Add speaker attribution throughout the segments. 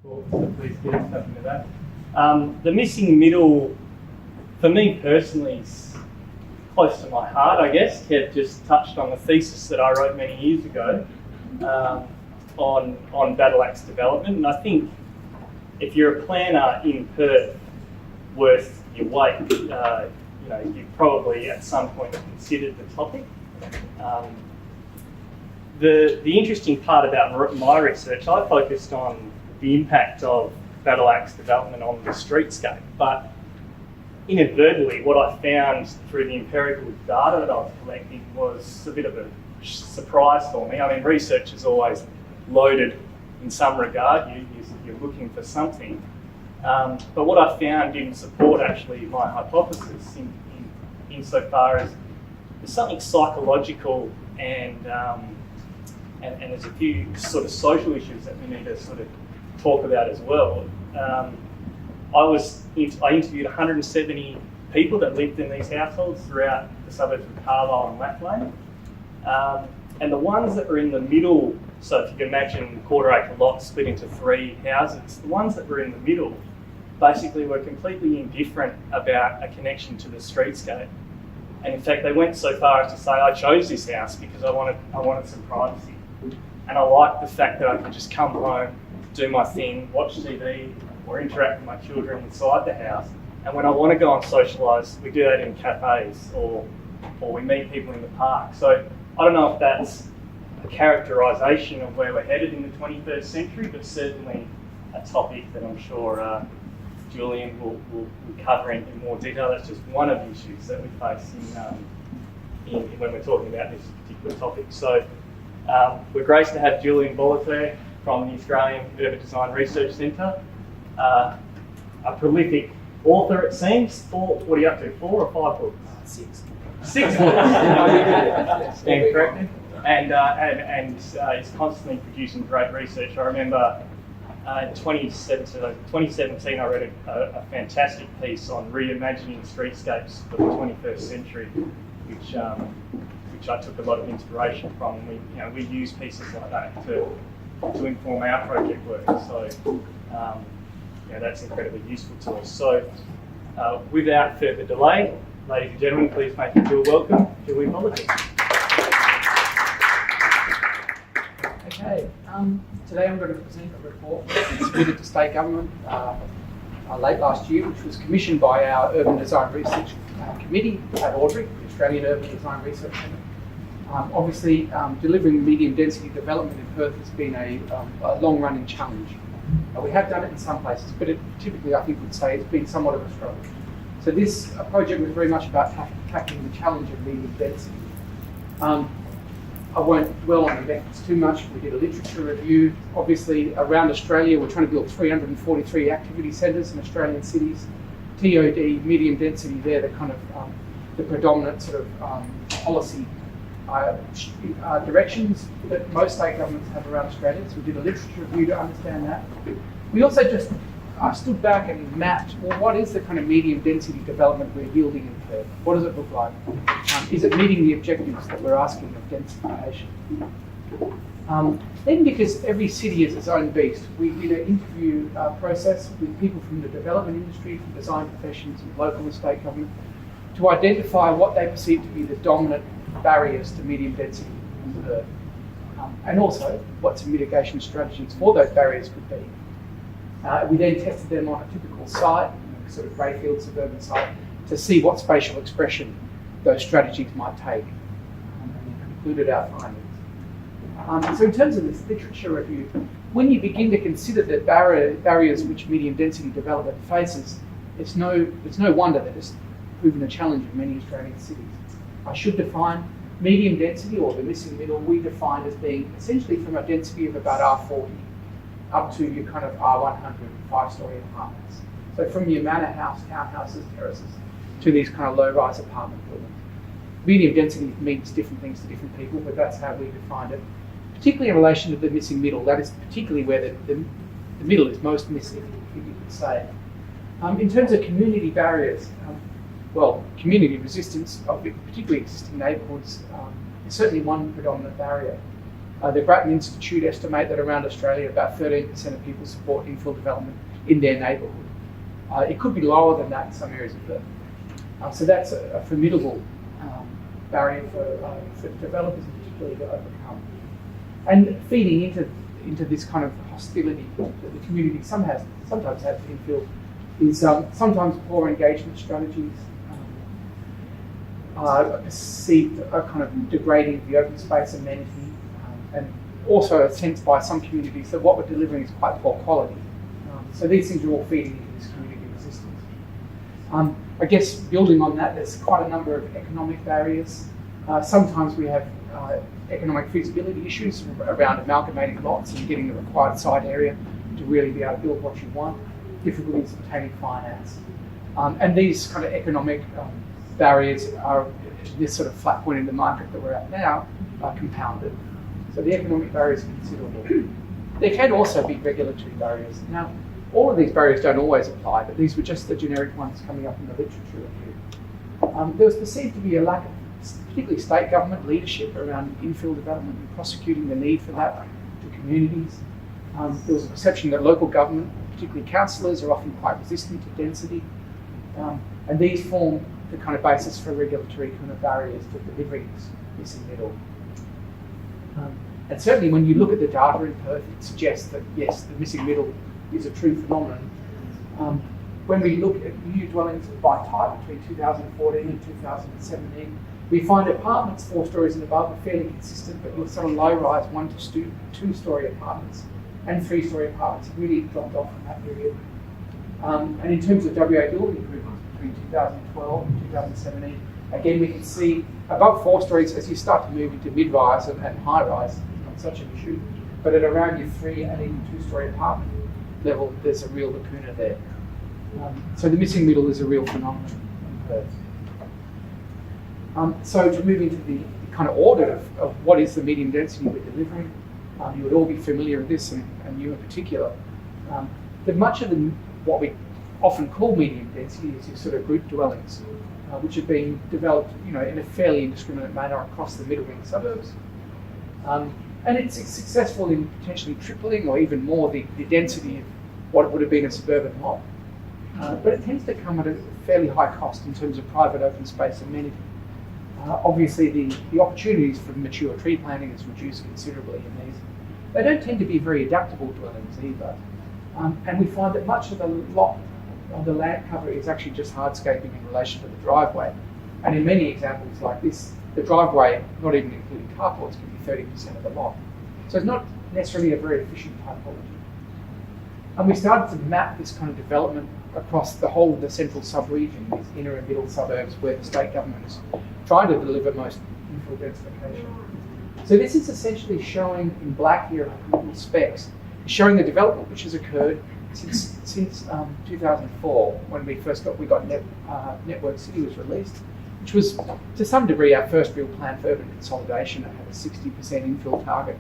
Speaker 1: Cool. So please get stuff into that. The missing middle, for me personally, is close to my heart, I guess. Kev just touched on the thesis that I wrote many years ago on battle axe development, and I think if you're a planner in Perth worth your weight, you've probably at some point considered the topic. The interesting part about my research, I focused on the impact of battle axe development on the streetscape, but inadvertently what I found through the empirical data that I was collecting was a bit of a surprise for me. I mean, research is always loaded in some regard, you're looking for something. But what I found didn't support actually my hypothesis insofar as there's something psychological and there's a few sort of social issues that we need to sort of talk about as well. I interviewed 170 people that lived in these households throughout the suburbs of Carlisle and Lachlan. And the ones that were in the middle, so if you can imagine quarter acre lots split into 3 houses, the ones that were in the middle basically were completely indifferent about a connection to the streetscape. And in fact, they went so far as to say, I chose this house because I wanted some privacy. And I liked the fact that I could just come home, do my thing, watch TV, or interact with my children inside the house. And when I want to go and socialise, we do that in cafes or we meet people in the park. So I don't know if that's a characterisation of where we're headed in the 21st century, but certainly a topic that I'm sure Julian will cover in more detail. That's just one of the issues that we face when we're talking about this particular topic. So we're graced to have Julian Bolleter from the Australian Urban Design Research Centre, a prolific author, it seems. What are you up to, 4 or 5 books?
Speaker 2: 6.
Speaker 1: 6 books. Stand corrected. And is constantly producing great research. I remember in 2017 I read a fantastic piece on reimagining streetscapes for the 21st century, which I took a lot of inspiration from. We use pieces like that to inform our project work. So that's incredibly useful to us. So without further delay, ladies and gentlemen, please make you feel welcome, Julian Bolleter.
Speaker 2: Okay, today I'm going to present a report submitted to state government late last year, which was commissioned by our Urban Design Research Committee at AUDRC, the Australian Urban Design Research Centre. Obviously, delivering medium density development in Perth has been a long-running challenge. We have done it in some places, but typically I think we'd say it's been somewhat of a struggle. So this project was very much about tackling the challenge of medium density. I won't dwell on the methods too much. We did a literature review. Obviously, around Australia, we're trying to build 343 activity centres in Australian cities. TOD, medium density, they're the kind of the predominant sort of policy directions that most state governments have around Australia. So we did a literature review to understand that. We also just stood back and mapped, well, what is the kind of medium density development we're yielding in Perth? What does it look like? Is it meeting the objectives that we're asking of densification? Then, because every city is its own beast, we did an interview process with people from the development industry, from design professions, and local and state government, to identify what they perceive to be the dominant barriers to medium density in Perth, and also what some mitigation strategies for those barriers could be. We then tested them on a typical site, sort of greyfield suburban site, to see what spatial expression those strategies might take, and concluded our findings. So in terms of this literature review, when you begin to consider the barriers which medium density development faces, it's no wonder that it's proven a challenge in many Australian cities. I should define medium density, or the missing middle, we define as being essentially from a density of about R40 up to your kind of R100 5-storey apartments. So from your manor house, townhouses, terraces, to these kind of low-rise apartment buildings. Medium density means different things to different people, but that's how we define it, particularly in relation to the missing middle. That is particularly where the middle is most missing, if you could say. In terms of community barriers, community resistance of particularly existing neighbourhoods is certainly one predominant barrier. The Grattan Institute estimate that around Australia, about 13% of people support infill development in their neighbourhood. It could be lower than that in some areas of Perth. So that's a formidable barrier for developers in particular to overcome. And feeding into this kind of hostility that the community sometimes has to infill is sometimes poor engagement strategies, perceived a kind of degrading of the open space amenity, and also a sense by some communities that what we're delivering is quite poor quality. So these things are all feeding into this community resistance. I guess building on that, there's quite a number of economic barriers. Sometimes we have economic feasibility issues around amalgamating lots and getting the required site area to really be able to build what you want, difficulties obtaining finance. And these kind of economic barriers are this sort of flat point in the market that we're at now are compounded. So the economic barriers are considerable. There can also be regulatory barriers. Now, all of these barriers don't always apply, but these were just the generic ones coming up in the literature review. There was perceived to be a lack of particularly state government leadership around infill development and prosecuting the need for that to communities. There was a perception that local government, particularly councillors, are often quite resistant to density. And these form the kind of basis for regulatory kind of barriers to delivering this missing middle. And certainly when you look at the data in Perth, it suggests that yes, the missing middle is a true phenomenon. When we look at new dwellings by type between 2014 and 2017, we find apartments 4 stories and above are fairly consistent, but with some low-rise 1 to 2-story apartments and 3-story apartments have really dropped off in that period. And in terms of WA building improvements between 2012 and 2017, again we can see above 4 stories as you start to move into mid-rise and high-rise, not such an issue, but at around your 3 and even 2-story apartment level, there's a real lacuna there. So the missing middle is a real phenomenon in Perth. So to move into the kind of audit of what is the medium density we're delivering, you would all be familiar with this, and you in particular. That much of what we often call medium density is your sort of group dwellings, which have been developed, in a fairly indiscriminate manner across the middle wing suburbs. And it's successful in potentially tripling or even more the density of what would have been a suburban lot. But it tends to come at a fairly high cost in terms of private open space amenity. Obviously, the opportunities for mature tree planting is reduced considerably in these. They don't tend to be very adaptable dwellings either. And we find that much of the lot of the land cover is actually just hardscaping in relation to the driveway. And in many examples like this, the driveway, not even including carports, can be 30% of the lot. So it's not necessarily a very efficient typology. And we started to map this kind of development across the whole of the central sub-region, these inner and middle suburbs where the state government is trying to deliver most infill densification. So this is essentially showing in black here little specks, showing the development which has occurred since 2004 when we got Network City was released, which was to some degree our first real plan for urban consolidation. It had a 60% infill target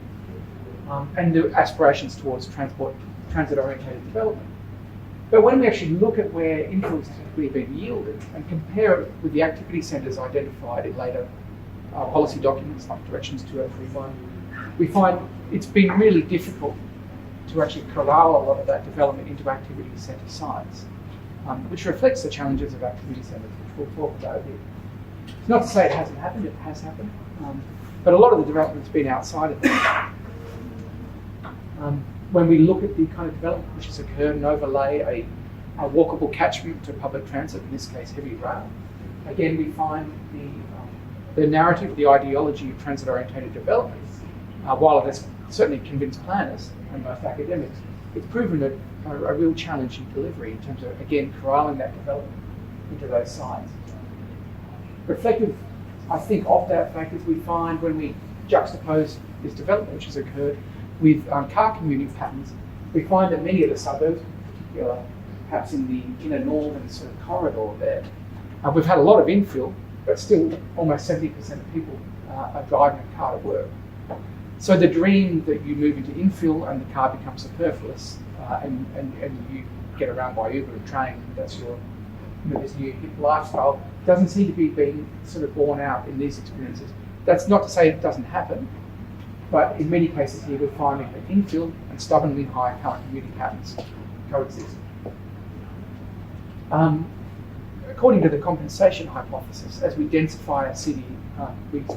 Speaker 2: and the aspirations towards transit-oriented development. But when we actually look at where infill has typically been yielded and compare it with the activity centres identified in later policy documents like Directions 2031, we find it's been really difficult to actually corral a lot of that development into activity centre sites, which reflects the challenges of activity centres, which we'll talk about here. It's not to say it hasn't happened, it has happened, but a lot of the development's been outside of that. When we look at the kind of development which has occurred and overlay a walkable catchment to public transit, in this case heavy rail, again we find the narrative, the ideology of transit-orientated development, while it has certainly convinced planners and most academics, it's proven a real challenge in delivery in terms of, again, corralling that development into those sites. Reflective, I think, of that fact is we find when we juxtapose this development which has occurred with car commuting patterns, we find that many of the suburbs, in particular, perhaps in the inner northern sort of corridor there, we've had a lot of infill, but still almost 70% of people are driving a car to work. So the dream that you move into infill and the car becomes superfluous and you get around by Uber and train, that's your this new hip lifestyle, doesn't seem to be being sort of borne out in these experiences. That's not to say it doesn't happen, But in many cases here, we're finding that infill and stubbornly high current commuting patterns coexist. According to the compensation hypothesis, as we densify a city,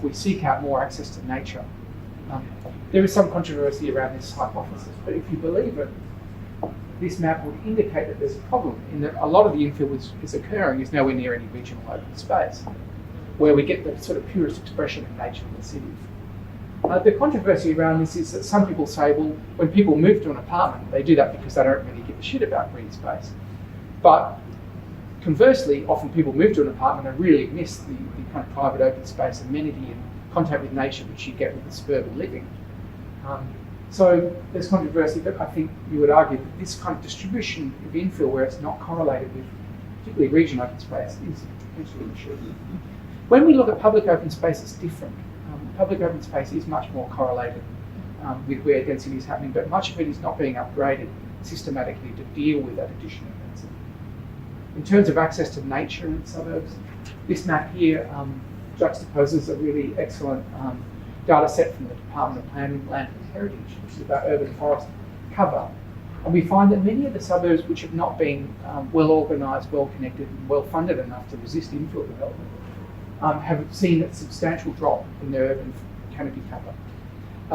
Speaker 2: we seek out more access to nature. There is some controversy around this hypothesis, but if you believe it, this map would indicate that there's a problem in that a lot of the infill is occurring is nowhere near any regional open space, where we get the sort of purest expression of nature in the cities. The controversy around this is that some people say, well, when people move to an apartment, they do that because they don't really give a shit about green space. But conversely, often people move to an apartment and really miss the kind of private open space amenity and contact with nature which you get with the suburban living. So there's controversy, but I think you would argue that this kind of distribution of infill where it's not correlated with particularly region open space is potentially an issue. When we look at public open space, it's different. Public open space is much more correlated with where density is happening, but much of it is not being upgraded systematically to deal with that additional density. In terms of access to nature in suburbs, this map here juxtaposes a really excellent data set from the Department of Planning, Land and Heritage, which is about urban forest cover. And we find that many of the suburbs which have not been well organised, well connected and well funded enough to resist infill development have seen a substantial drop in their urban canopy cover.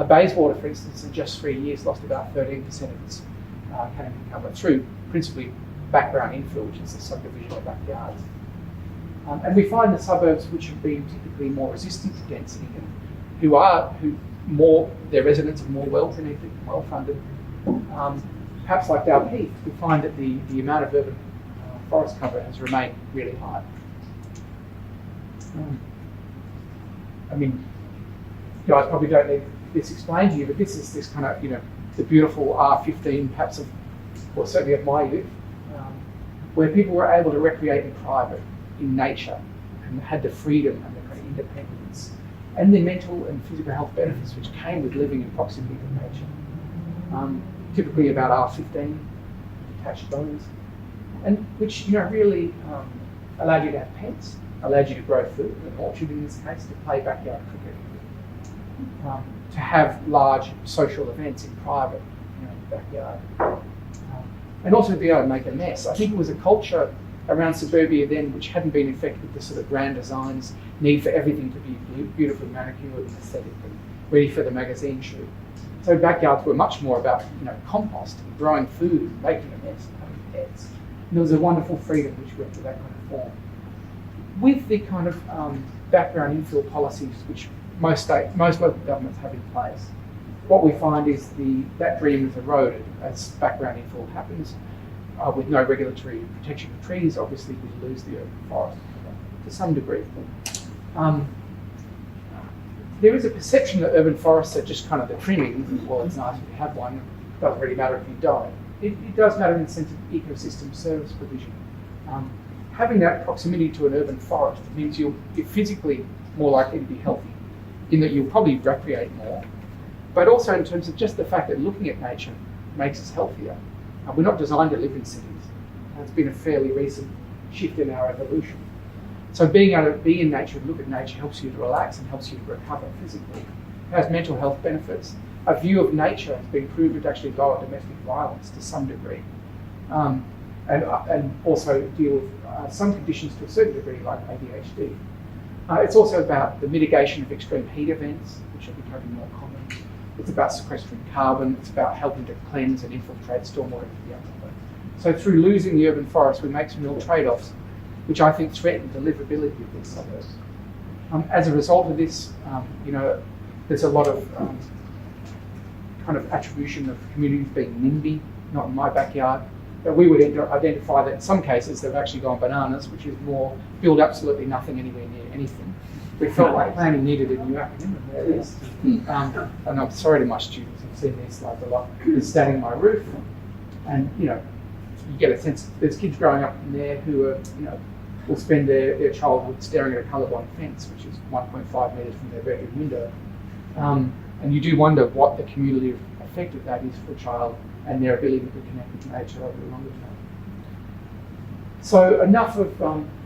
Speaker 2: Bayswater, for instance, in just 3 years lost about 13% of its canopy cover through principally background infill, which is the subdivision of backyards. And we find the suburbs which have been typically more resistant to density and their residents are more well connected and well funded. Perhaps like Dalkeith, we find that the amount of urban forest cover has remained really high. I mean, you guys probably don't need this explained to you, but this is this kind of, the beautiful R15 perhaps or certainly of my youth, where people were able to recreate in private, in nature, and had the freedom and the kind of independence, and the mental and physical health benefits which came with living in proximity to nature. Typically about R15, detached dwellings, and which really allowed you to have pets, allowed you to grow food, an orchard in this case, to play backyard cricket, to have large social events in private, backyard, and also to be able to make a mess. I think it was a culture around suburbia then which hadn't been infected with the sort of grand designs, need for everything to be beautifully manicured and aesthetic and ready for the magazine shoot. So backyards were much more about compost and growing food and making a mess and having pets. And there was a wonderful freedom which went to that kind of form. With the kind of background infill policies which most local governments have in place, what we find is that dream is eroded as background infill happens. With no regulatory protection of trees, obviously we lose the urban forest to some degree. There is a perception that urban forests are just kind of the trimming. Well, it's nice if you have one, it doesn't really matter if you don't. It does matter in the sense of ecosystem service provision. Having that proximity to an urban forest means you're physically more likely to be healthy, in that you'll probably recreate more, but also in terms of just the fact that looking at nature makes us healthier. We're not designed to live in cities. It's been a fairly recent shift in our evolution. So being able to be in nature and look at nature helps you to relax and helps you to recover physically. It has mental health benefits. A view of nature has been proven to actually lower domestic violence to some degree. And also deal with some conditions to a certain degree, like ADHD. It's also about the mitigation of extreme heat events, which are becoming more common. It's about sequestering carbon. It's about helping to cleanse and infiltrate stormwater into the atmosphere. So through losing the urban forest, we make some real trade-offs, which I think threaten the livability of these suburbs. As a result of this, there's a lot of kind of attribution of communities being NIMBY, not in my backyard. But we would identify that in some cases they've actually gone bananas, which is more build absolutely nothing anywhere near anything. We felt like planning needed a new acronym, and there it is. And I'm sorry to my students, I've seen these slides a lot. They're standing on my roof, and you get a sense there's kids growing up in there who are, will spend their childhood staring at a colourblind fence, which is 1.5 metres from their bedroom window. And you do wonder what the cumulative effect of that is for a child and their ability to connect with nature over the longer term. So enough of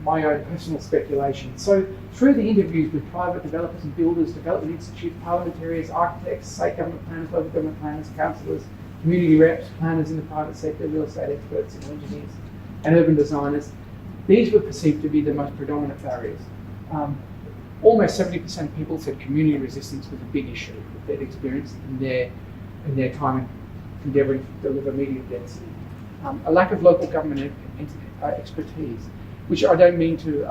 Speaker 2: my own personal speculation. So through the interviews with private developers and builders, development institutes, parliamentarians, architects, state government planners, local government planners, councillors, community reps, planners in the private sector, real estate experts, civil engineers, and urban designers, these were perceived to be the most predominant barriers. Almost 70% of people said community resistance was a big issue that they'd experienced in their time endeavouring to deliver medium density. A lack of local government expertise, which I don't mean to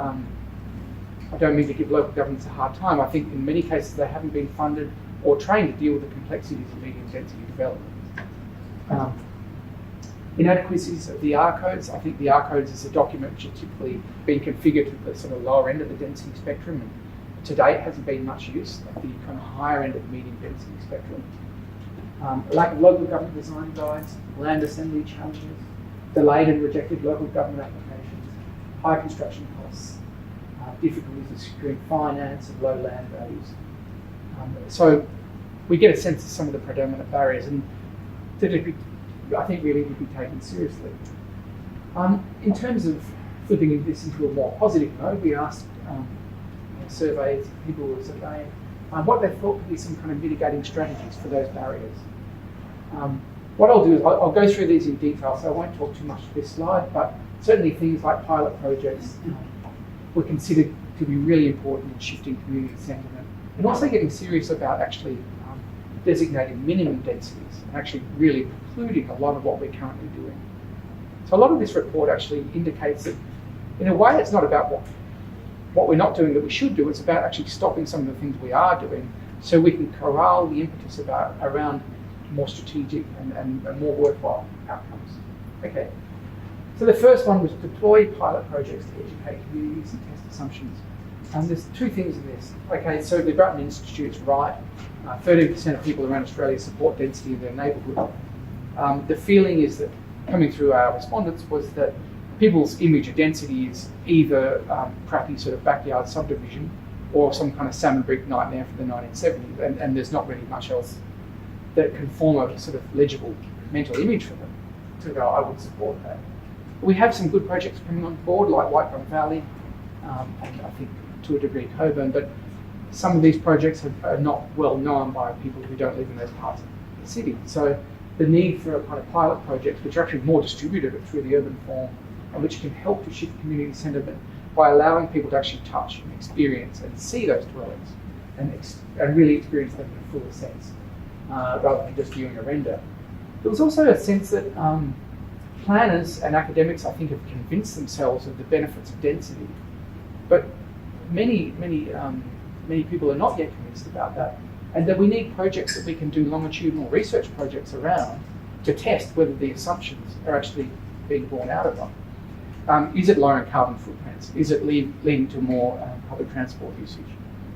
Speaker 2: give local governments a hard time. I think in many cases they haven't been funded or trained to deal with the complexities of medium density development. Inadequacies of the R codes. I think the R codes is a document which has typically been configured to the sort of lower end of the density spectrum, and to date hasn't been much use at the kind of higher end of the medium density spectrum. A lack of local government design guides, land assembly challenges, delayed and rejected local government applications, high construction costs, difficulties of securing finance and low land values. So we get a sense of some of the predominant barriers, and I think really would be taken seriously. In terms of flipping this into a more positive mode, we asked surveys, people who were surveying, what they thought could be some kind of mitigating strategies for those barriers. What I'll do is I'll go through these in detail, so I won't talk too much to this slide, but certainly things like pilot projects were considered to be really important in shifting community sentiment, and also getting serious about actually designating minimum densities and actually really precluding a lot of what we're currently doing. So a lot of this report actually indicates that in a way it's not about what we're not doing that we should do, it's about actually stopping some of the things we are doing so we can corral the impetus around more strategic and more worthwhile outcomes. Okay, so the first one was deploy pilot projects to educate communities and test assumptions. There's two things in this. Okay, so the Bratton Institute's right. 30% of people around Australia support density in their neighbourhood. The feeling is that, coming through our respondents, was that people's image of density is either crappy sort of backyard subdivision or some kind of salmon brick nightmare from the 1970s, and there's not really much else that can form a sort of legible mental image for them to go, I would support that. We have some good projects coming on board, like Whitegum Valley, and I think to a degree Coburn, but some of these projects are not well known by people who don't live in those parts of the city. So the need for a kind of pilot projects, which are actually more distributed through the urban form, and which can help to shift community sentiment by allowing people to actually touch and experience and see those dwellings and really experience them in a fuller sense, rather than just viewing a render. There was also a sense that planners and academics, I think, have convinced themselves of the benefits of density, but many people are not yet convinced about that, and that we need projects that we can do longitudinal research projects around to test whether the assumptions are actually being borne out of them. Is it lowering carbon footprints? Is it leading to more public transport usage?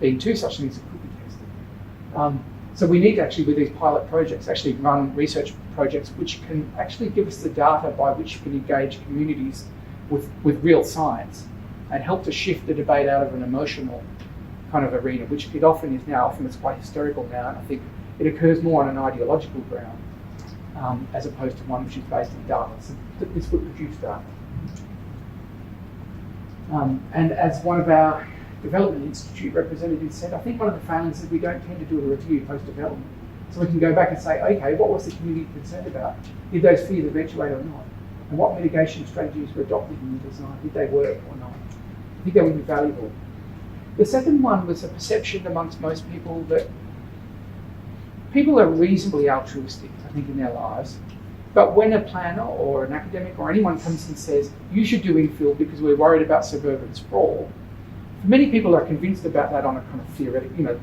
Speaker 2: Being two such things that could be tested. So we need to actually, with these pilot projects, actually run research projects which can actually give us the data by which we can engage communities with real science and help to shift the debate out of an emotional kind of arena, which it often is now. Often it's quite hysterical now, and I think it occurs more on an ideological ground as opposed to one which is based in data. So this would produce data. And as one of our Development Institute representatives said, I think one of the failings is we don't tend to do a review post-development. So we can go back and say, okay, what was the community concerned about? Did those fears eventuate or not? And what mitigation strategies were adopted in the design? Did they work or not? I think that would be valuable. The second one was a perception amongst most people that people are reasonably altruistic, I think, in their lives. But when a planner or an academic or anyone comes and says, you should do infill because we're worried about suburban sprawl, many people are convinced about that on a kind of theoretical,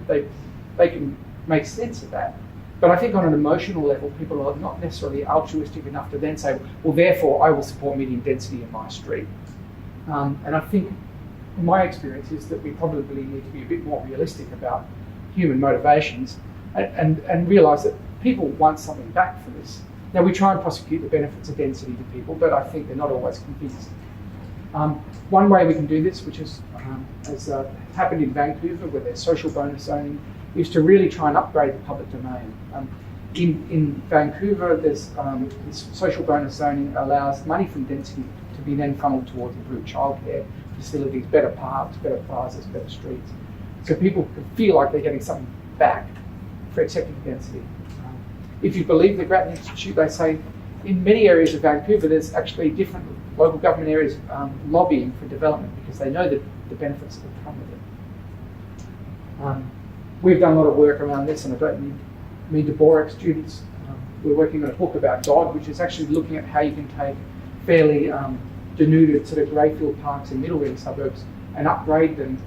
Speaker 2: they can make sense of that. But I think on an emotional level, people are not necessarily altruistic enough to then say, well, therefore I will support medium density in my street. And I think my experience is that we probably need to be a bit more realistic about human motivations and realise that people want something back for this. Now, we try and prosecute the benefits of density to people, but I think they're not always convinced. One way we can do this, which has happened in Vancouver, where there's social bonus zoning, is to really try and upgrade the public domain. In Vancouver, there's this social bonus zoning allows money from density to be then funneled towards improved childcare facilities, better parks, better plazas, better streets. So people can feel like they're getting something back for accepting density. If you believe the Grattan Institute, they say in many areas of Vancouver, there's actually different local government areas lobbying for development because they know the benefits that come with it. We've done a lot of work around this, and I don't mean to bore students. We're working on a book about God, which is actually looking at how you can take fairly denuded sort of greyfield parks in middle ring suburbs and upgrade them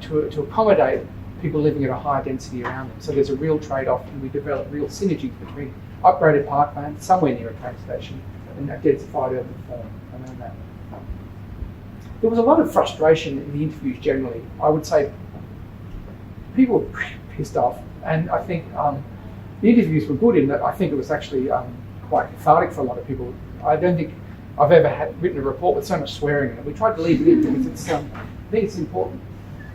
Speaker 2: to accommodate people living at a higher density around them. So there's a real trade-off, and we develop real synergies between upgraded parkland somewhere near a train station and a densified urban form around that. There was a lot of frustration in the interviews generally. I would say people were pissed off, and I think the interviews were good in that I think it was actually quite cathartic for a lot of people. I don't think I've ever written a report with so much swearing in it. We tried to leave it in because it's, I think it's important.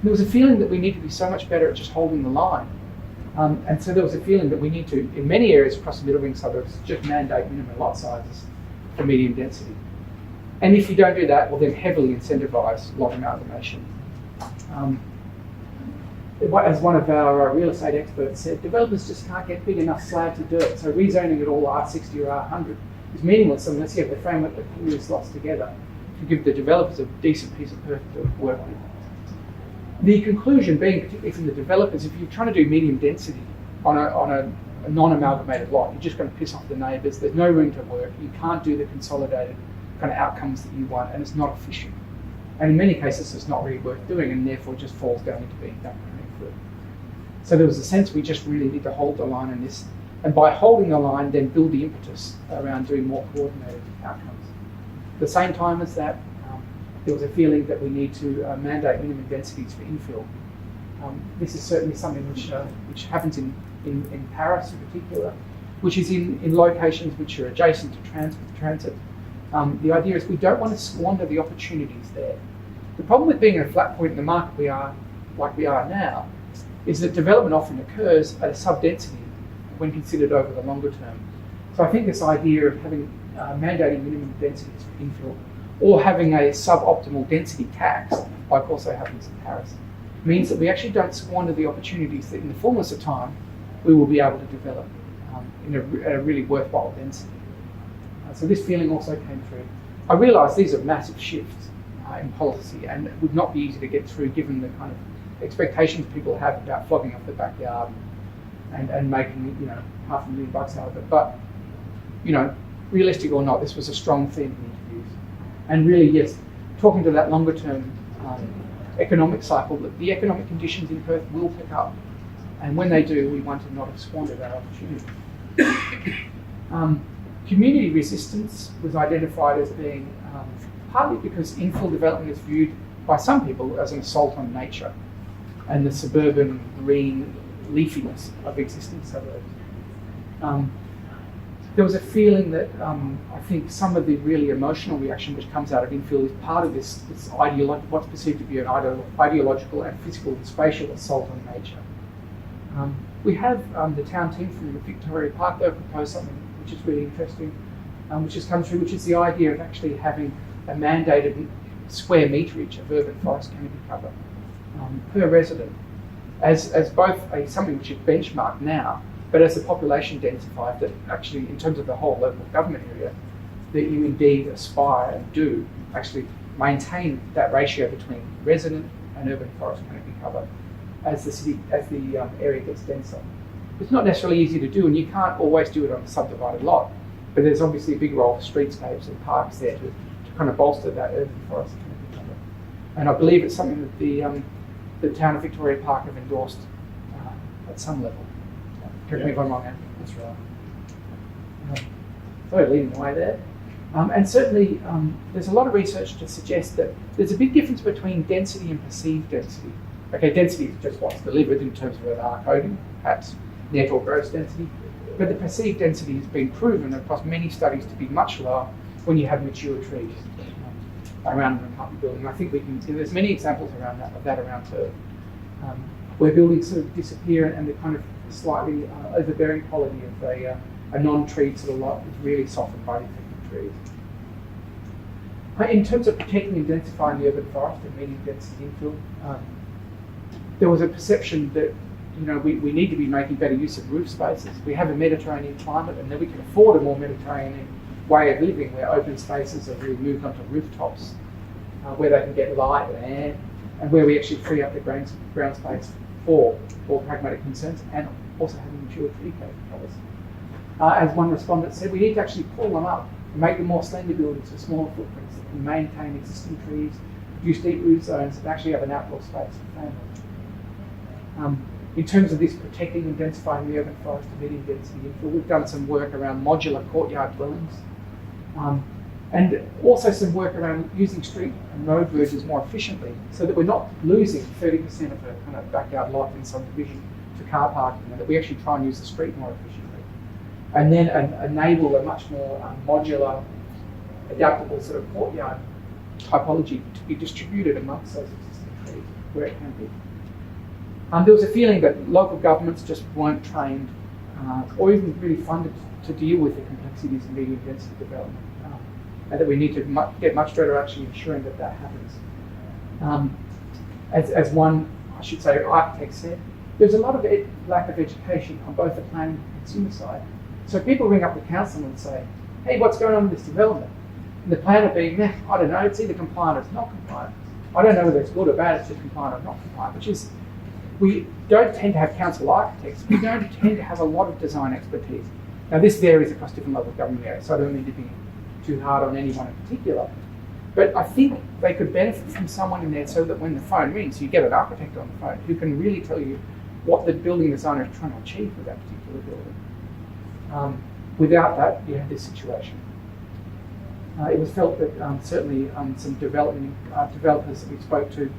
Speaker 2: There was a feeling that we need to be so much better at just holding the line. And so there was a feeling that we need to, in many areas across the middle ring suburbs, just mandate minimum lot sizes for medium density. And if you don't do that, we'll then heavily incentivise lot amalgamation. As one of our real estate experts said, developers just can't get big enough slabs of dirt, so rezoning it all R60 or R100 is meaningless unless you have the framework that pulls these lots together to give the developers a decent piece of Perth to work with. The conclusion being, particularly from the developers, if you're trying to do medium density on a non-amalgamated lot, you're just going to piss off the neighbours. There's no room to work. You can't do the consolidated kind of outcomes that you want, and it's not efficient. And in many cases, it's not really worth doing, and therefore just falls down into being that kind of fruit. So there was a sense we just really need to hold the line in this, and by holding the line, then build the impetus around doing more coordinated outcomes. At the same time as that, there was a feeling that we need to mandate minimum densities for infill. This is certainly something which happens in Paris in particular, which is in locations which are adjacent to transit. The idea is we don't want to squander the opportunities there. The problem with being in a flat point in the market we are now is that development often occurs at a sub-density when considered over the longer term. So I think this idea of having mandating minimum densities for infill or having a suboptimal density tax, like also happens in Paris, means that we actually don't squander the opportunities that in the fullness of time we will be able to develop at a really worthwhile density. So this feeling also came through. I realise these are massive shifts in policy and it would not be easy to get through given the kind of expectations people have about flogging off the backyard and making $500,000 out of it. But realistic or not, this was a strong theme in the interviews. And really, yes, talking to that longer term economic cycle, that the economic conditions in Perth will pick up. And when they do, we want to not have squandered our opportunity. Community resistance was identified as being partly because infill development is viewed by some people as an assault on nature and the suburban green leafiness of existing suburbs. There was a feeling that I think some of the really emotional reaction which comes out of infill is part of this what's perceived to be an ideological and physical and spatial assault on nature. We have the town team from Victoria Park, they've proposed something which is really interesting, which has come through, which is the idea of actually having a mandated square meterage of urban forest canopy cover per resident, as both something which is benchmarked now, but as the population densified, that actually in terms of the whole local government area, that you indeed aspire and do actually maintain that ratio between resident and urban forest canopy cover as the area gets denser. It's not necessarily easy to do, and you can't always do it on a subdivided lot, but there's obviously a big role for streetscapes and parks there to kind of bolster that urban forest canopy cover. And I believe it's something that the town of Victoria Park have endorsed at some level. Correct me if I'm wrong, Andy. That's right. Sorry, leading the way there. And certainly, there's a lot of research to suggest that there's a big difference between density and perceived density. Okay, density is just what's delivered in terms of an R coding, perhaps net or gross density. But the perceived density has been proven across many studies to be much lower when you have mature trees around an apartment building. I think there's many examples around that around Perth, where buildings sort of disappear and the kind of slightly overbearing quality of a non-treed sort of lot is really softened by the effect of trees. In terms of protecting and densifying the urban forest and medium density infill, there was a perception that we need to be making better use of roof spaces. We have a Mediterranean climate, and then we can afford a more Mediterranean way of living where open spaces are really moved onto rooftops, where they can get light and air, and where we actually free up the ground space for pragmatic concerns, and also having mature tree covers. As one respondent said, we need to actually pull them up and make them more slender buildings with smaller footprints that can maintain existing trees, produce deep root zones, and actually have an outdoor space for families. In terms of this protecting and densifying the urban forest and medium density infill, we've done some work around modular courtyard dwellings, and also some work around using street and road verges more efficiently, so that we're not losing 30% of a kind of backyard lot in subdivision to car parking, and that we actually try and use the street more efficiently. And then enable a much more modular, adaptable sort of courtyard typology to be distributed amongst those existing trees where it can be. There was a feeling that local governments just weren't trained or even really funded to deal with the complexities of medium density development, and that we need to get much better at actually ensuring that that happens. As one, I should say, architect said, there's a lot of lack of education on both the planning and consumer side. So people ring up the council and say, hey, what's going on with this development? And the planner being, I don't know, it's either compliant or it's not compliant. I don't know whether it's good or bad, it's just compliant or not compliant, which is, we don't tend to have council architects. We don't tend to have a lot of design expertise. Now this varies across different local government areas, so I don't mean to be too hard on anyone in particular. But I think they could benefit from someone in there so that when the phone rings, you get an architect on the phone who can really tell you what the building designer is trying to achieve with that particular building. Without that, you have this situation. It was felt that certainly some developers that we spoke to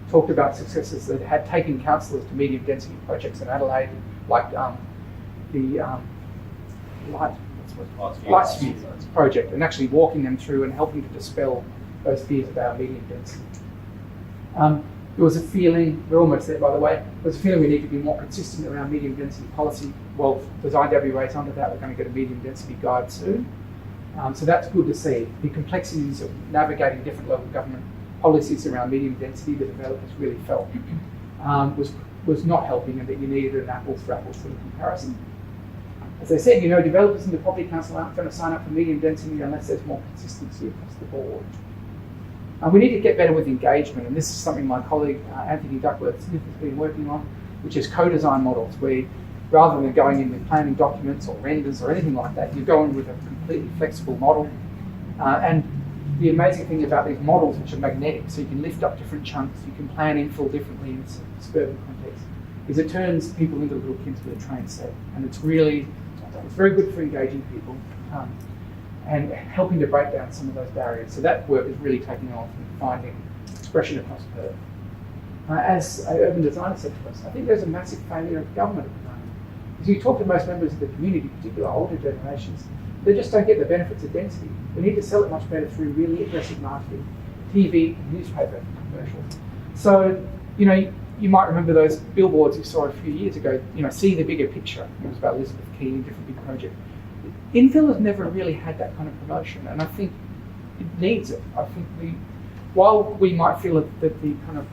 Speaker 2: talked about successes that had taken councillors to medium density projects in Adelaide, like the Lightspheres project, and actually walking them through and helping to dispel those fears about medium density. There was a feeling, we're almost there by the way, there was a feeling we need to be more consistent around medium density policy. Well, Design WA's under that, we're going to get a medium density guide soon. So that's good to see. The complexities of navigating different local government policies around medium density, the developers really felt was not helping, and that you needed an apples for apples sort of comparison. As I said, developers in the property council aren't going to sign up for medium density unless there's more consistency across the board. We need to get better with engagement, and this is something my colleague Anthony Duckworth-Smith has been working on, which is co-design models, where rather than going in with planning documents or renders or anything like that, you go in with a completely flexible model. And the amazing thing about these models, which are magnetic, so you can lift up different chunks, you can plan infill differently in a suburban context, is it turns people into little kids with a train set, and it's very good for engaging people. And helping to break down some of those barriers. So that work is really taking off and finding expression across Perth. As an urban designer said to us, I think there's a massive failure of government at the moment. Because you talk to most members of the community, particularly older generations, they just don't get the benefits of density. We need to sell it much better through really aggressive marketing, TV, newspaper, commercials. So, you might remember those billboards you saw a few years ago, see the bigger picture. It was about Elizabeth Keane, different big project. Infill has never really had that kind of promotion, and I think it needs it. I think while we might feel that the kind of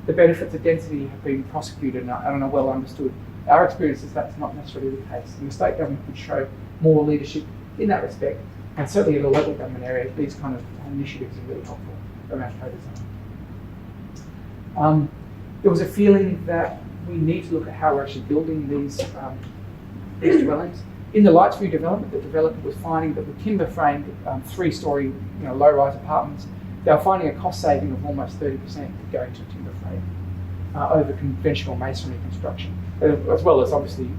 Speaker 2: the benefits of density have been prosecuted and are well understood, our experience is that's not necessarily the case. And the state government could show more leadership in that respect, and certainly in the local government area, these kind of initiatives are really helpful around co-design. There was a feeling that we need to look at how we're actually building these dwellings. In the Lightsview development, the developer was finding that with timber-framed, three-storey, low-rise apartments, they were finding a cost saving of almost 30% going to timber frame over conventional masonry construction, as well as obviously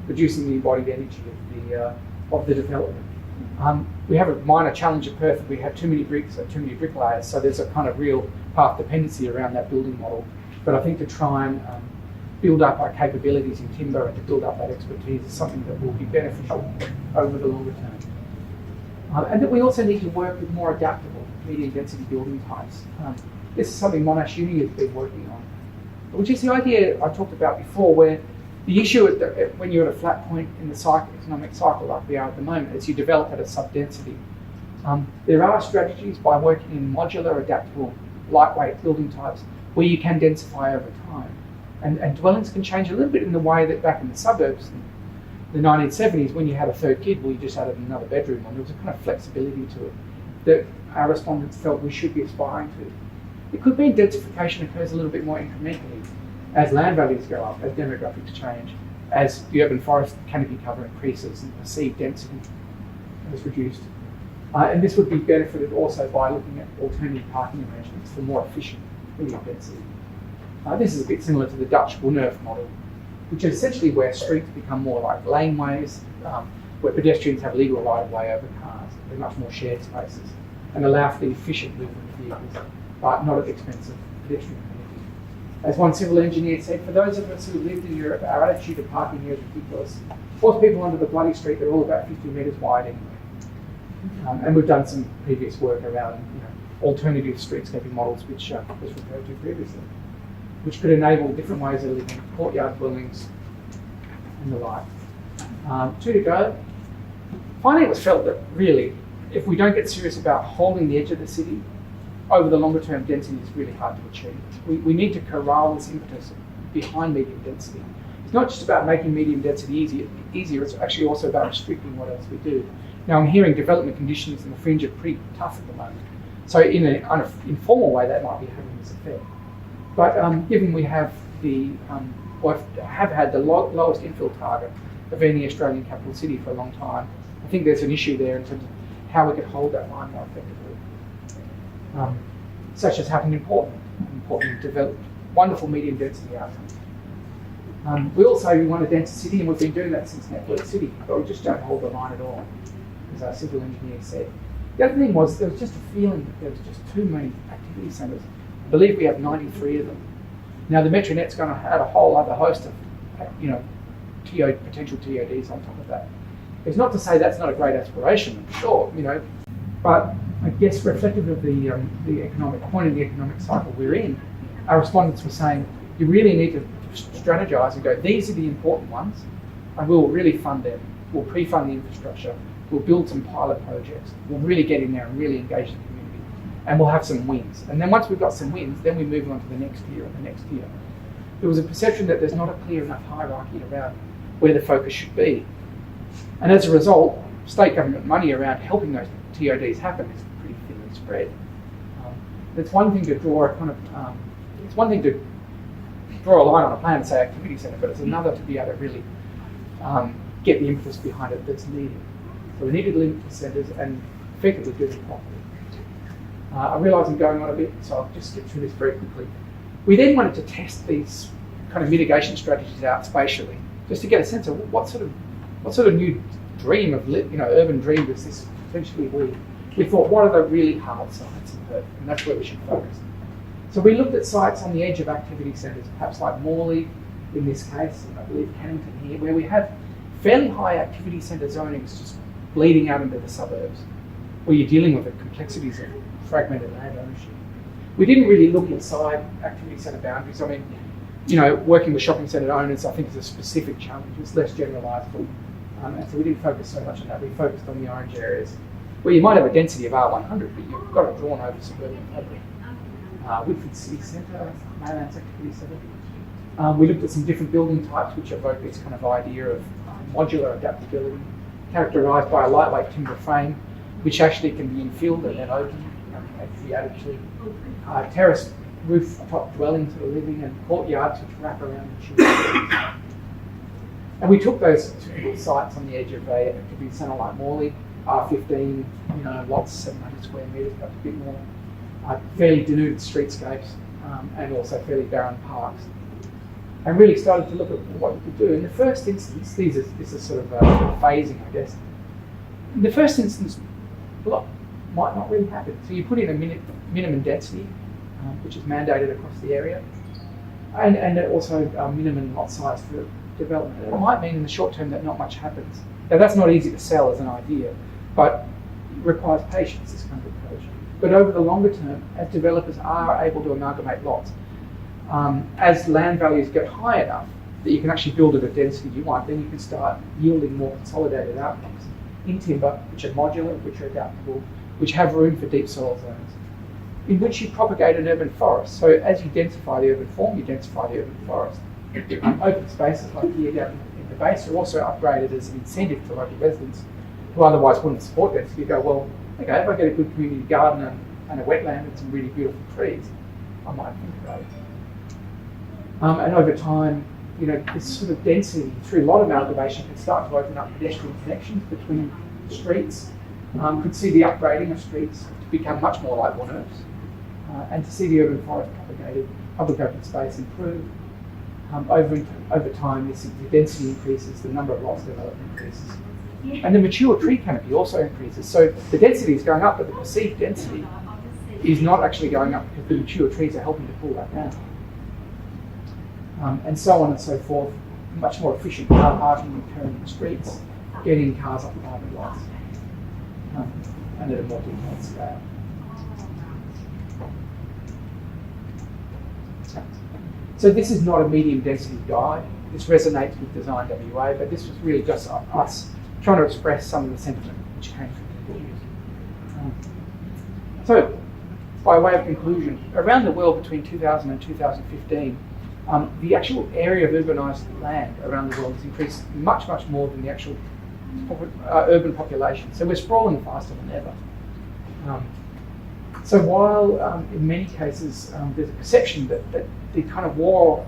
Speaker 2: reducing the embodied energy of the development. We have a minor challenge at Perth. We have too many bricks, too many bricklayers, so there's a kind of real path dependency around that building model. But I think to try and build up our capabilities in timber and to build up that expertise is something that will be beneficial over the longer term. And that we also need to work with more adaptable medium density building types. This is something Monash Uni has been working on, which is the idea I talked about before, where the issue when you're at a flat point in the economic cycle like we are at the moment is you develop at a sub-density. There are strategies by working in modular, adaptable, lightweight building types where you can densify over time. And dwellings can change a little bit in the way that back in the suburbs, in the 1970s, when you had a third kid, well, you just added another bedroom, and there was a kind of flexibility to it that our respondents felt we should be aspiring to. It could be densification occurs a little bit more incrementally as land values go up, as demographics change, as the urban forest canopy cover increases and perceived density is reduced. And this would be benefited also by looking at alternative parking arrangements for more efficient medium density. This is a bit similar to the Dutch Woonnerf model, which is essentially where streets become more like laneways, where pedestrians have legal right of way over cars. They're much more shared spaces and allow for the efficient movement of vehicles, but not at the expense of pedestrian community. As one civil engineer said, for those of us who lived in Europe, our attitude of parking here is ridiculous. Force people onto the bloody street, they're all about 50 metres wide anyway. And we've done some previous work around alternative streetscaping models, which was referred to previously, which could enable different ways of living, courtyard dwellings, and the like. 2 to go. Finally, it was felt that really, if we don't get serious about holding the edge of the city, over the longer term, density is really hard to achieve. We need to corral this impetus behind medium density. It's not just about making medium density easier, it's actually also about restricting what else we do. Now, I'm hearing development conditions in the fringe are pretty tough at the moment. So in an informal way, that might be having this effect. But given we have have had the lowest infill target of any Australian capital city for a long time, I think there's an issue there in terms of how we could hold that line more effectively. Such as having important developed, wonderful medium density outcomes. We also want a denser city, and we've been doing that since Network City, but we just don't hold the line at all, as our civil engineer said. The other thing was there was just a feeling that there was just too many activity centres. I believe we have 93 of them. Now the Metronet's going to add a whole other host of, potential TODs on top of that. It's not to say that's not a great aspiration, sure, but I guess reflective of the economic point in the economic cycle we're in, our respondents were saying you really need to strategise and go, these are the important ones, and we'll really fund them. We'll pre-fund the infrastructure. We'll build some pilot projects. We'll really get in there and really engage the community, and we'll have some wins. And then once we've got some wins, then we move on to the next year and the next year. There was a perception that there's not a clear enough hierarchy around where the focus should be. And as a result, state government money around helping those TODs happen is pretty thinly spread. It's one thing to draw it's one thing to draw a line on a plan and say activity centre, but it's another to be able to really get the impetus behind it that's needed. So we need to limit the centres and effectively do it properly. I realise I'm going on a bit, so I'll just skip through this very quickly. We then wanted to test these kind of mitigation strategies out spatially, just to get a sense of what sort of new dream of urban dream does this potentially be. We thought, what are the really hard sites in Perth, and that's where we should focus. So we looked at sites on the edge of activity centres, perhaps like Morley in this case, and I believe Cannington here, where we have fairly high activity centre zonings just bleeding out into the suburbs, where you're dealing with the complexities of fragmented land ownership. We didn't really look inside activity centre boundaries. I mean, working with shopping centre owners, I think is a specific challenge. It's less generalisable. And so we didn't focus so much on that. We focused on the orange areas, where you might have a density of R100, but you've got it drawn over suburban fabric. Whitford City Centre, Maylands Activity Centre. We looked at some different building types which evoke this kind of idea of modular adaptability, characterised by a lightweight timber frame, which actually can be infilled and then opened and be added to. Terrace rooftop dwellings that are living, and courtyards which wrap around the children. And we took those typical sites on the edge of a activity centre like Morley, R15, lots 700 square metres, perhaps a bit more, fairly denuded streetscapes, and also fairly barren parks. And really started to look at what we could do. In the first instance, this is sort of phasing, I guess. In the first instance, a lot might not really happen. So you put in a minimum density, which is mandated across the area, and also minimum lot size for development. It might mean in the short term that not much happens. Now that's not easy to sell as an idea, but it requires patience, this kind of approach. But over the longer term, as developers are able to amalgamate lots, as land values get high enough that you can actually build at a density you want, then you can start yielding more consolidated outcomes in timber, which are modular, which are adaptable, which have room for deep soil zones, in which you propagate an urban forest. So as you densify the urban form, you densify the urban forest. Open spaces like here down in the base are also upgraded as an incentive to local residents who otherwise wouldn't support density. You go, well, okay, if I get a good community garden and a wetland and some really beautiful trees, I might think about it. And over time, you know, this sort of density through a lot of amalgamation can start to open up pedestrian connections between streets. Could see the upgrading of streets to become much more like one-earths, and to see the urban forest propagated, public open space improve. Over time, the density increases, the number of lots developed increases. And the mature tree canopy also increases. So the density is going up, but the perceived density is not actually going up because the mature trees are helping to pull that down. And so on and so forth. Much more efficient car parking occurring in the streets, getting cars up private lots, and at a more detailed scale. So this is not a medium density guide. This resonates with Design WA, but this was really just us trying to express some of the sentiment which came from the reviews. So, by way of conclusion, around the world between 2000 and 2015, the actual area of urbanised land around the world has increased much, much more than the actual urban population. So we're sprawling faster than ever. So while in many cases there's a perception that the kind of war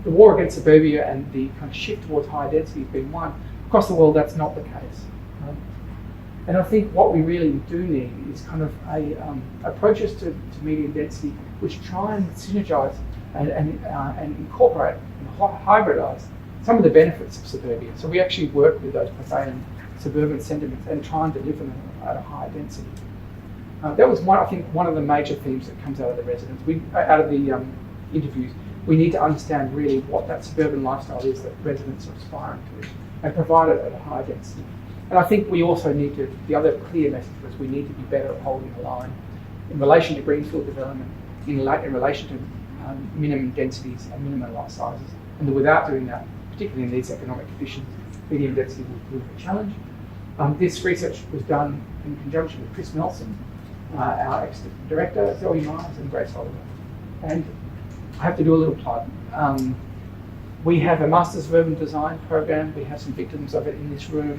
Speaker 2: against suburbia and the kind of shift towards high density has been won, across the world that's not the case. And I think what we really do need is kind of approaches to medium density which try and synergise and incorporate and hybridise some of the benefits of suburbia. So we actually work with those prevailing suburban sentiments and try and deliver them at a higher density. That was one of the major themes that comes out of the residents. Out of the interviews, we need to understand really what that suburban lifestyle is that residents are aspiring to and provide it at a higher density. And I think we also need to, the other clear message was we need to be better at holding the line in relation to greenfield development, in relation to minimum densities and minimum lot sizes. And that without doing that, particularly in these economic conditions, medium density will prove a challenge. This research was done in conjunction with Chris Nelson, our ex-director, Zoe Myers and Grace Oliver. And I have to do a little plug. We have a Masters of Urban Design program. We have some victims of it in this room.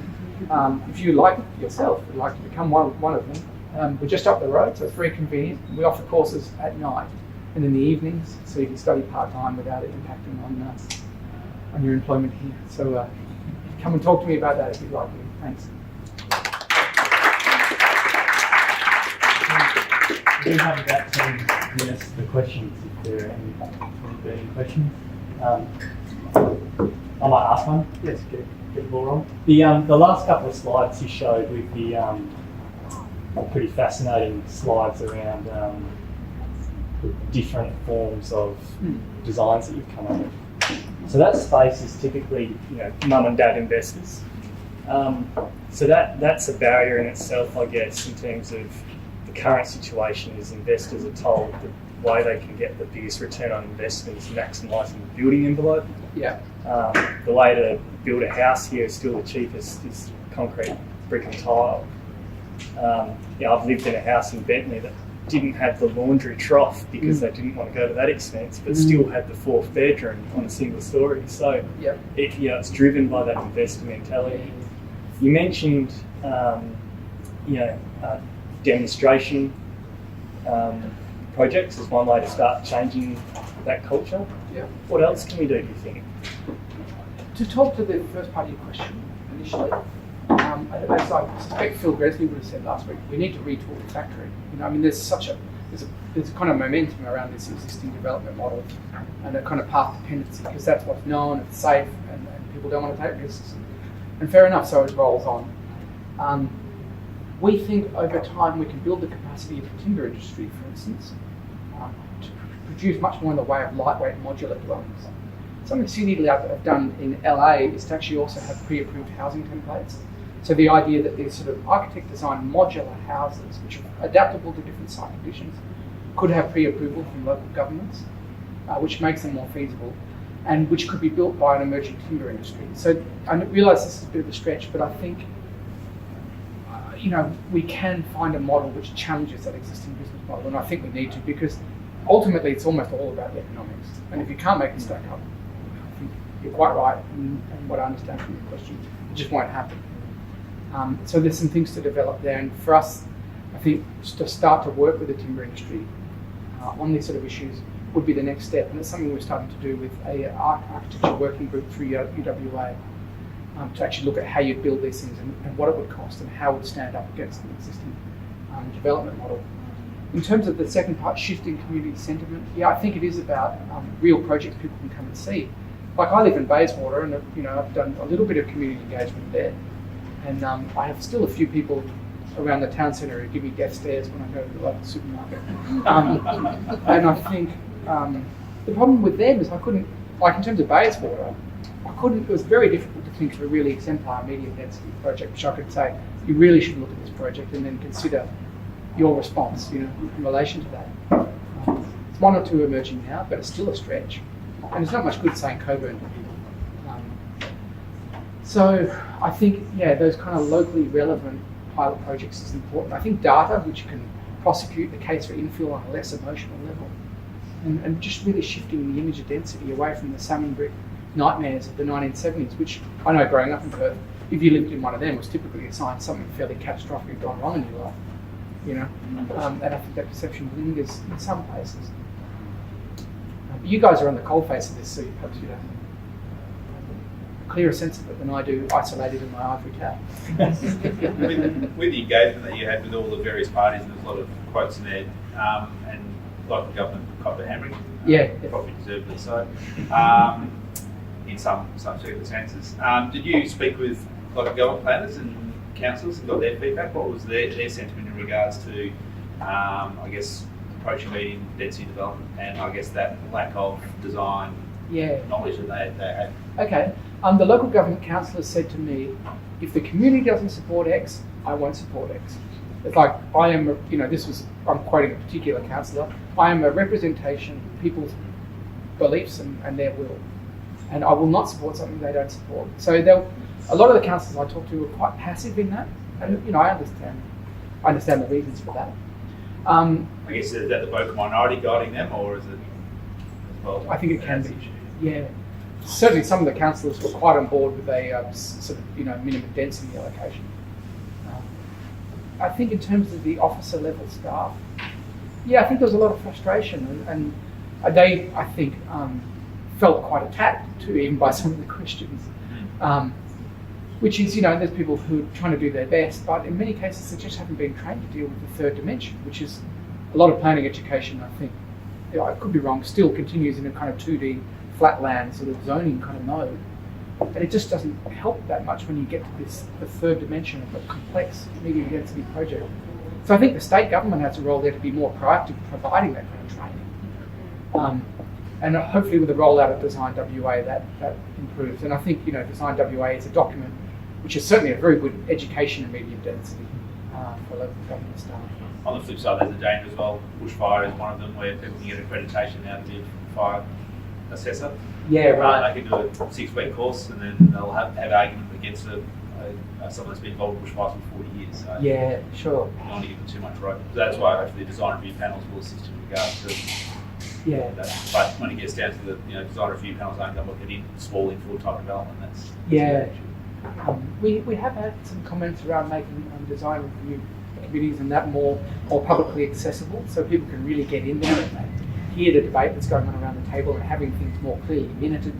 Speaker 2: If you like yourself, would like to become one of them, we're just up the road, so it's very convenient. We offer courses at night and in the evenings, so you can study part-time without it impacting on your employment here. So come and talk to me about that if you'd like to. Thanks.
Speaker 3: We do have about 10 minutes for questions if there are any burning questions. I might ask one.
Speaker 2: Yes, good.
Speaker 3: Get the ball rolling. The last couple of slides you showed with the pretty fascinating slides around the different forms of designs that you've come up with. So that space is typically, mum and dad investors. So that's a barrier in itself, I guess, in terms of the current situation is investors are told the way they can get the biggest return on investment is maximising the building envelope.
Speaker 2: Yeah.
Speaker 3: The way to build a house here is still the cheapest is concrete, brick and tile. I've lived in a house in Bentley that didn't have the laundry trough because they didn't want to go to that expense, but still had the fourth bedroom on a single story. So it's driven by that investor mentality. You mentioned demonstration projects as one way to start changing that culture.
Speaker 2: Yeah.
Speaker 3: What else can we do you think?
Speaker 2: To talk to the first part of your question initially, as I suspect Phil Gresley would have said last week, we need to retool the factory. There's a kind of momentum around this existing development model and a kind of path dependency because that's what's known, it's safe, and people don't want to take risks. And fair enough, so it rolls on. We think over time we can build the capacity of the timber industry, for instance, to produce much more in the way of lightweight modular dwellings. Something City have done in LA is to actually also have pre-approved housing templates. So the idea that these sort of architect-designed modular houses, which are adaptable to different site conditions, could have pre-approval from local governments, which makes them more feasible, and which could be built by an emerging timber industry. So I realise this is a bit of a stretch, but I think we can find a model which challenges that existing business model, and I think we need to, because ultimately it's almost all about the economics. And if you can't make it stack up, I think you're quite right in what I understand from your question. It just won't happen. So there's some things to develop there, and for us, I think to start to work with the timber industry on these sort of issues would be the next step, and it's something we're starting to do with a architecture working group through UWA to actually look at how you'd build these things and what it would cost and how it would stand up against an existing development model. In terms of the second part, shifting community sentiment, yeah, I think it is about real projects people can come and see. Like I live in Bayswater, and I've done a little bit of community engagement there, and I have still a few people around the town centre who give me death stares when I go to the local supermarket. And I think the problem with them is I couldn't, like in terms of Bayswater, it was very difficult to think of a really exemplar medium density project, which I could say, you really should look at this project and then consider your response, in relation to that. It's one or two emerging now, but it's still a stretch. And it's not much good saying Coburn to people. So I think, those kind of locally relevant pilot projects is important. I think data, which can prosecute the case for infill on a less emotional level, and just really shifting the image of density away from the salmon brick nightmares of the 1970s, which I know growing up in Perth, if you lived in one of them, was typically a sign something fairly catastrophic had gone wrong in your life. And I think that perception lingers in some places. You guys are on the coalface of this, so perhaps you have a clearer sense of it than I do, isolated in my ivory tower.
Speaker 4: With the engagement that you had with all the various parties, and there's a lot of quotes in there, and local government copped a hammering, probably deservedly so, in some circumstances. Did you speak with local government planners and councils and got their feedback? What was their sentiment in regards to, I guess, approaching medium density development, and I guess that lack of design knowledge that they had? Okay.
Speaker 2: The local government councillor said to me, if the community doesn't support X, I won't support X. It's like, I'm quoting a particular councillor, I am a representation of people's beliefs and their will. And I will not support something they don't support. So a lot of the councillors I talked to were quite passive in that. And, I understand the reasons for that.
Speaker 4: I guess, is that the vocal minority guiding them, or is it as well?
Speaker 2: I think it can be. Yeah. Certainly some of the councillors were quite on board with a sort of, minimum density allocation. I think in terms of the officer level staff, I think there was a lot of frustration, and they, I think, felt quite attacked too, even by some of the questions. Which is, there's people who are trying to do their best, but in many cases they just haven't been trained to deal with the third dimension, which is a lot of planning education, I think, I could be wrong, still continues in a kind of 2D flatland sort of zoning kind of mode. And it just doesn't help that much when you get to the third dimension of a complex medium density project. So I think the state government has a role there to be more proactive in providing that kind of training. And hopefully with the rollout of Design WA that improves. And I think, Design WA is a document which is certainly a very good education in medium density for local government staff.
Speaker 4: On the flip side, there's a danger as well. Bushfire is one of them where people can get accreditation now to be a fire assessor.
Speaker 2: Yeah, right.
Speaker 4: They can do a 6-week course, and then they'll have argument against someone that's been involved with bushfires for 40 years. So
Speaker 2: yeah, sure.
Speaker 4: You don't want to give them too much rope. So that's why hopefully design review panels will assist in regards to that. But when it gets down to the design review panels aren't going to look at small infill type development. That's we have had some comments around making design review committees and that more publicly accessible, so people can really get in there and hear the debate that's going on around the table and having things more clearly minuted.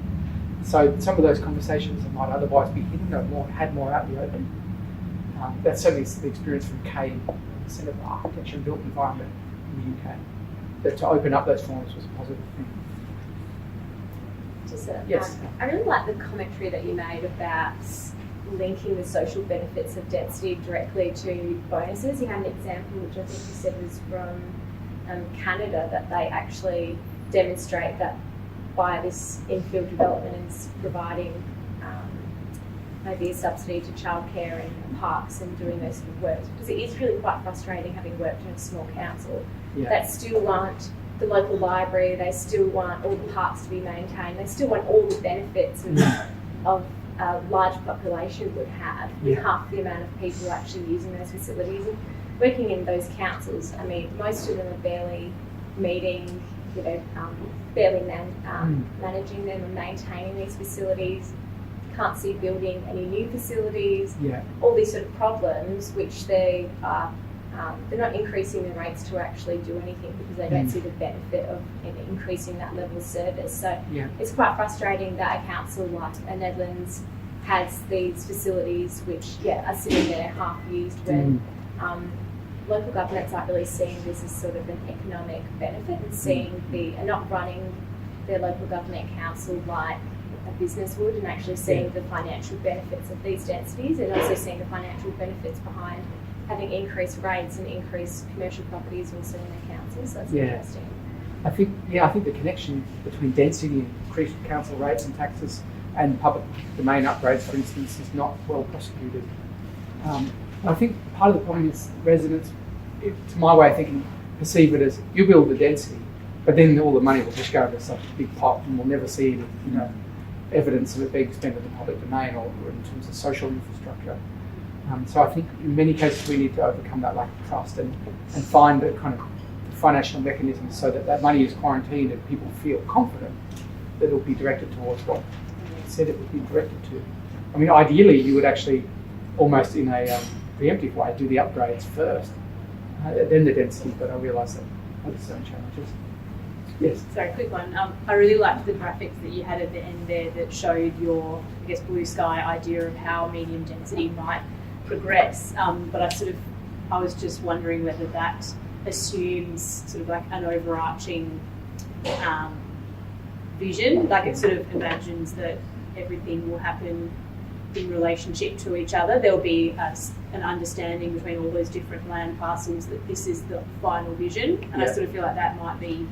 Speaker 4: So some of those conversations that might otherwise be hidden are had more out in the open. That's certainly the experience from Kay, the Centre for Architecture and Built Environment in the UK. That to open up those forums was a positive thing.
Speaker 5: Yes. I really like the commentary that you made about linking the social benefits of density directly to bonuses. You had an example, which I think you said was from Canada, that they actually demonstrate that by this infill development is providing maybe a subsidy to childcare and parks and doing those sort of works. Because it is really quite frustrating, having worked in a small council, that still want the local library, they still want all the parks to be maintained, they still want all the benefits of a large population would have, with
Speaker 2: Yeah.
Speaker 5: half the amount of people actually using those facilities. And working in those councils, I mean, most of them are barely meeting, barely managing them and maintaining these facilities. Can't see building any new facilities.
Speaker 2: Yeah.
Speaker 5: All these sort of problems, which they are. They're not increasing the rates to actually do anything because they don't see the benefit of increasing that level of service. So it's quite frustrating that a council like the Netherlands has these facilities which are sitting there half used when local governments aren't really seeing this as sort of an economic benefit and seeing and not running their local government council like a business would, and actually seeing the financial benefits of these densities, and also seeing the financial benefits behind having increased rates and increased commercial properties also in their councils. That's interesting.
Speaker 2: I think the connection between density and increased council rates and taxes and public domain upgrades, for instance, is not well prosecuted. I think part of the problem is residents, to my way of thinking, perceive it as you build the density, but then all the money will just go into such a big pot, and we'll never see any, evidence of it being spent in the public domain or in terms of social infrastructure. So I think in many cases we need to overcome that lack of trust and find a kind of financial mechanisms so that money is quarantined and people feel confident that it will be directed towards what it said it would be directed to. I mean, ideally you would actually almost in a preemptive way do the upgrades first, then the density, but I realise that has its own challenges. Yes.
Speaker 6: Sorry, quick one. I really liked the graphics that you had at the end there that showed your, blue sky idea of how medium density might progress. But I was just wondering whether that assumes sort of like an overarching vision, like it sort of imagines that everything will happen in relationship to each other. There'll be an understanding between all those different land parcels that this is the final vision, and I sort of feel like that might be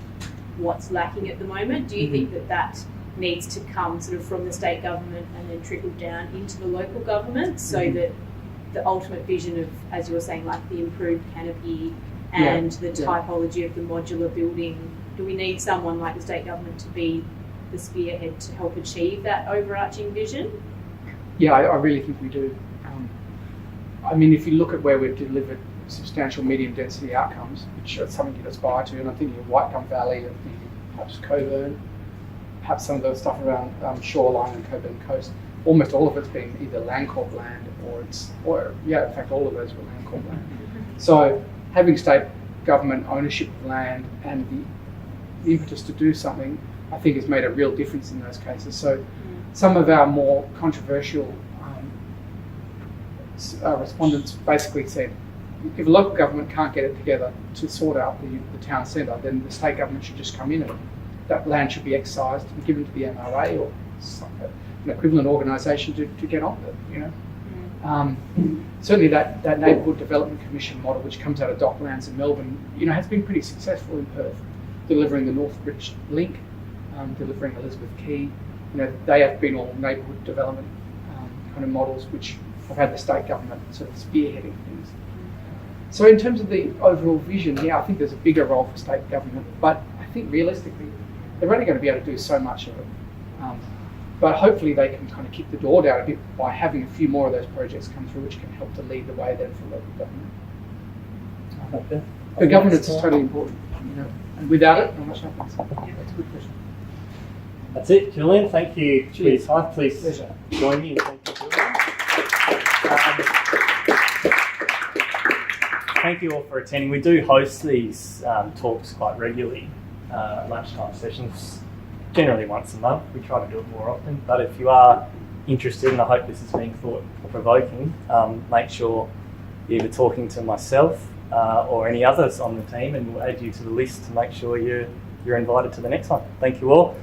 Speaker 6: what's lacking at the moment. Do you think that needs to come sort of from the state government and then trickle down into the local government so that the ultimate vision of, as you were saying, like the improved canopy and the typology of the modular building, do we need someone like the state government to be the spearhead to help achieve that overarching vision? Yeah,
Speaker 2: I really think we do. I mean, if you look at where we've delivered substantial medium density outcomes, which are something you'd aspire to, and I'm thinking of Whitegum Valley, I'm thinking perhaps Coburn, perhaps some of the stuff around Shoreline and Coburn Coast, almost all of it's been either land court land in fact all of those were land court land. So having state government ownership of land and the impetus to do something, I think has made a real difference in those cases. So some of our more controversial respondents basically said, if a local government can't get it together to sort out the town centre, then the state government should just come in and that land should be excised and given to the MRA or an equivalent organisation to get on with it, Certainly that Neighbourhood Development Commission model, which comes out of Docklands in Melbourne, has been pretty successful in Perth, delivering the North British Link, delivering Elizabeth Quay. They have been all neighbourhood development kind of models which have had the state government sort of spearheading things. So in terms of the overall vision, I think there's a bigger role for state government, but I think realistically, they're only going to be able to do so much of it. But hopefully they can kind of kick the door down a bit by having a few more of those projects come through, which can help to lead the way then for local government.
Speaker 3: I like that.
Speaker 2: The governance is totally important, and without it, not much happens. That's a good question.
Speaker 3: That's it, Julian. Thank you for your
Speaker 2: Cheers.
Speaker 3: time. Please
Speaker 2: Pleasure.
Speaker 3: join me in thanking Julian. Thank you all for attending. We do host these talks quite regularly, lunchtime sessions, generally once a month. We try to do it more often, but if you are interested, and I hope this is being thought-provoking, make sure you're either talking to myself or any others on the team, and we'll add you to the list to make sure you're invited to the next one. Thank you all.